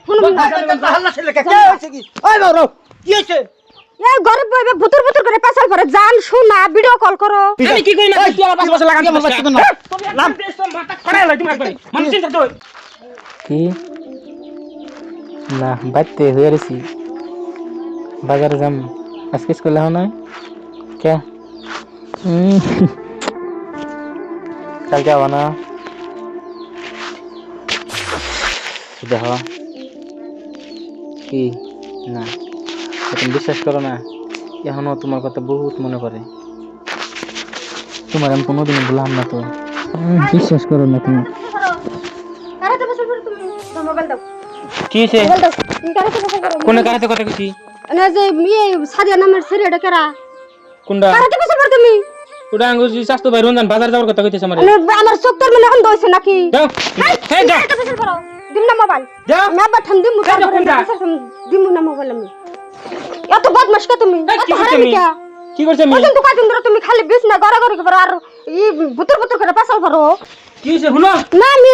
তুই হাল্লা ছেলে কে হইছে কি ওই বাবা কি হইছে এই গরিব বইবে ভুতুর ভুতুর করে পেছাল করে জান শোনা ভিডিও কল করো আমি কি কই না তুই আমার 5 বছর লাগান আমার বাচ্চা তো না নাম দেশ মাথা করে লাই তুমি একবার মানুষ চিন্তা তো কি না বাইতে হয়ে গেছি বাজারে যাম আজকে স্কুলে হও নয় কে কালকে আবা না দেখো কি না তুমি বিশ্বাস করো না এখনো তোমার কথা বহুত মনে পড়ে তোমার আমি কোনোদিন ভুলাম না তো বিশ্বাস করো না তুমি কারাতে বসে পড়ো তুমি মোবাইল দাও কি হয়েছে মোবাইল দাও তুমি কারাতে বসে পড়ো কোন কারাতে কথা কিছু না যে মেয়ে সাদিয়া নামের ছেলেটা কেরা কোনটা কারাতে বসে পড়ো তুমি ওটা আঙ্গুজি স্বাস্থ্য ভাই রঞ্জন বাজার যাওয়ার কথা কইতেছ আমারে আমার চোখটার মানে অন্ধ হইছে নাকি দাও এই দাও কারাতে বসে পড়ো দিম না মোবাইল দাও আমি আবার ঠান্ডি মুটা দিম না মোবাইল আমি এত বদমাশ কে তুমি এত হারামি কে কি করছ আমি ওজন তো কয়দিন ধরে তুমি খালি বিছ না গড়াগড়ি করো আর ই বুতুর বুতুর করে পাছাল করো কি হইছে শুনো না আমি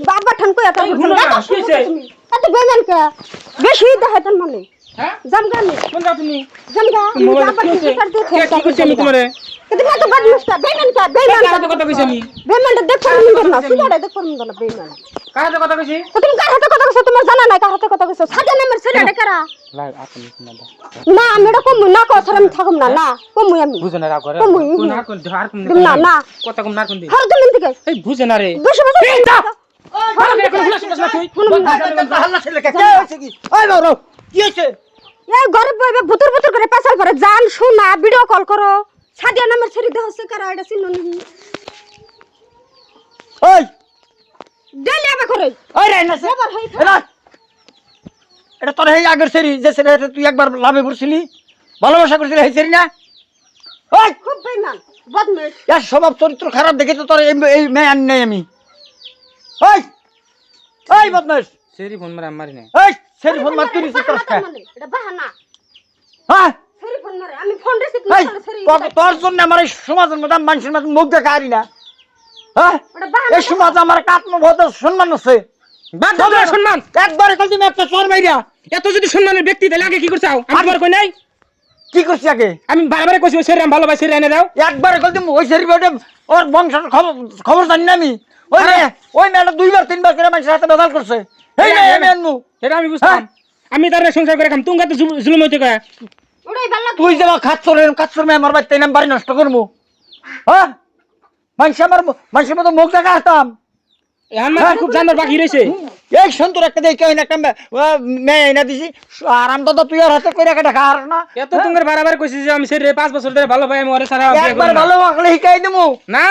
বাবা ঠান কই এত শুনো না, কি হইছে? এত বেমান কে বেশি দেখাতন মানে হ্যাঁ জামগা আমি কোন যাও তুমি জামগা মোবাইল বাবা কি হইছে? কি করতে কি করছ আমি তোমারে কিন্তু এত বদমাশ কে বেমান কে বেমান কারাতে কথা কইছ আমি বেমানটা দেখো আমি না সিগারে দেখো আমি না বেমান কারাতে কথা কইছি তুমি কার হাতে কথা কইছো তোমার জানা নাই কার হাতে কথা কইছো সাদা নামের ছেলেটা কারা লাই আপনি না দাও না আমি এটা কম না কছর আমি থাকুম না না কমুই আমি বুঝো না রাগ করে কমুই কোন আর কোন আর কোন না না কথা কম না কোন দি হর দিন থেকে এই বুঝে না রে বেশি বেশি হাল্লা ছেলে কে হইছে কি ওই বাবা কি হইছে এই গরিব বইবে ভুতুর ভুতুর করে পেছাল করে জান শোনা ভিডিও কল করো সাদিয়া নামের ছেলে দেহ সে কারা এটা চিনো নি ওই ডেলি আবে করে ওই রাইনা সে এবার হই এটা তোর এই আগের সেরি যে সেরি তুই একবার লাভে পড়ছিলি ভালোবাসা করছিলি এই সেরি না ওই খুব বেমান বদমাশ এর স্বভাব চরিত্র খারাপ দেখে তো তোর এই মেয়ে আনি নাই আমি ওই ওই বদমাস সেরি ফোন মারে আমারই না ওই সেরি ফোন মার তুই রিসিভ করছ এটা বাহানা হ্যাঁ সেরি ফোন মারে আমি ফোন রিসিভ এই না সেরি তোর জন্য আমার এই সমাজের মধ্যে মানুষের মধ্যে মুখ দেখা হারি না হ্যাঁ এটা বাহানা এই সমাজ আমার আত্মবোধ সম্মান আছে বাদ দাও তোর সম্মান একবারে কল তুমি একটা চোর মাইরা এত যদি সম্মানের ব্যক্তি তাহলে আগে কি করছাও আমি তোমার কই নাই কি করছি আগে আমি বারবার কইছি ওই সেরি আমি ভালোবাসি সেরি এনে দাও একবারে কল তুমি ওই সেরি বেটে ওর বংশের খবর জানি না আমি ওই মেয়েটা দুইবার তিনবার করে মানুষের হাতে বেদাল করছে এই না আমি আনমু এটা আমি বুঝতাম আমি তার সংসার করে খাম তুমি তো জুলুম হইতে কয় ওটাই ভালো তুই যে খাচ্ছর মেয়ে আমার বাড়িতে নাম বাড়ি নষ্ট করবো হ্যাঁ মানুষের মতো মুখ দেখা আসতাম এখন মাথা খুব জানার বাকি রয়েছে এই সন্তর একটা দেখে একটা মেয়ে এনে দিছি আরাম দাদা তুই আর হাতে করে একটা খাওয়ার না এত তোমার বারবার কইছি যে আমি সেরি 5 বছর ধরে ভালো পাই আমি ওরে সারা একবার ভালো মাখলে শিখাই দেবো না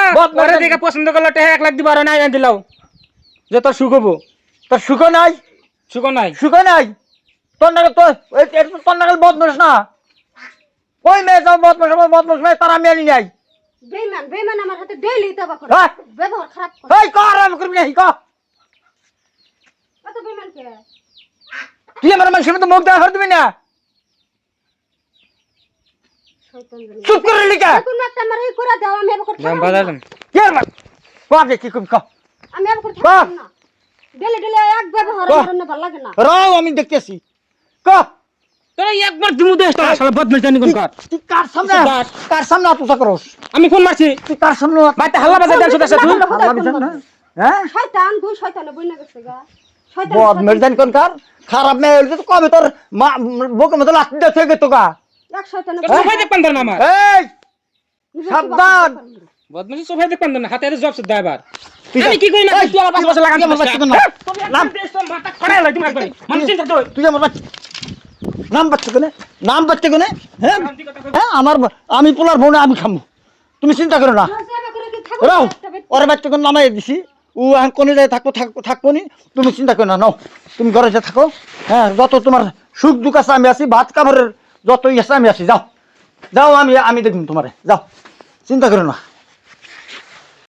ওরে দেখে পছন্দ করলে টাকা 1 লাখ দিবা আর নাই আন দিলাও যে তোর সুখ হবো তোর সুখ নাই সুখ নাই তোর নাগাল তোর নাগাল বদমাস না ওই মেয়ে যাও বদমাস মেয়ে তার আমি আনি নাই বেমান বেমান আমার হাতে ডেলি তবা করে হ্যাঁ ব্যবহার খারাপ করে এই কর আমি করবি না ক এত বেমান কে তুই আমার মানুষের মতো মুখ দেখা দিবি না শয়তান জানি চুপ করে লিখা কোন একটা আমার এই করে দাও আমি এবার করতে দাম বাজার দাম কি আর বাবা কি কম ক আমি এবার করতে পারব না ডেলি ডেলি এক ব্যবহার আমার না ভালো লাগে না রাও আমি দেখতেছি ক তোরা একবার দিমু দেশ তোরা শালা বদমাশ জানি কোন কাট তুই কার সামনে আতুসা করস আমি ফোন মারছি তুই কার সামনে বাইতে হাল্লা বাজাই দেন সুদা তুই আল্লাহ বিজান না হ্যাঁ শয়তান দুই শয়তানে বইনা গেছে গা শয়তান বদমাস জানি কোন কার খারাপ মেয়ে হইলে তো কবে তোর বুকের মধ্যে লাঠি দিয়ে থেকে তো গা এক শয়তানে সোফাই দেখ পান্দার না আমার এই সাবধান বদমাশি সোফাই দেখ পান্দার না হাতে এর জব সুদা এবার তুই আমি কি কই না তুই আমার 5 বছর লাগান আমার বাচ্চা না নাম দেশ তোর মাথা করে লাই তুমি একবার মানুষ চিন্তা তো তুই আমার বাচ্চা নাম বাচ্চা কোনে হ্যাঁ হ্যাঁ আমি পোলার বোন আমি খামু তুমি চিন্তা করো না রাও ওর বাচ্চা কোন নামাই দিছি ও এখন কোনে যায় থাকবো নি তুমি চিন্তা করো না নাও তুমি ঘরে যা থাকো হ্যাঁ যত তোমার সুখ দুঃখ আছে আমি আছি ভাত কামড়ের যত আছে আমি আছি যাও আমি দেখুন তোমারে যাও চিন্তা করো না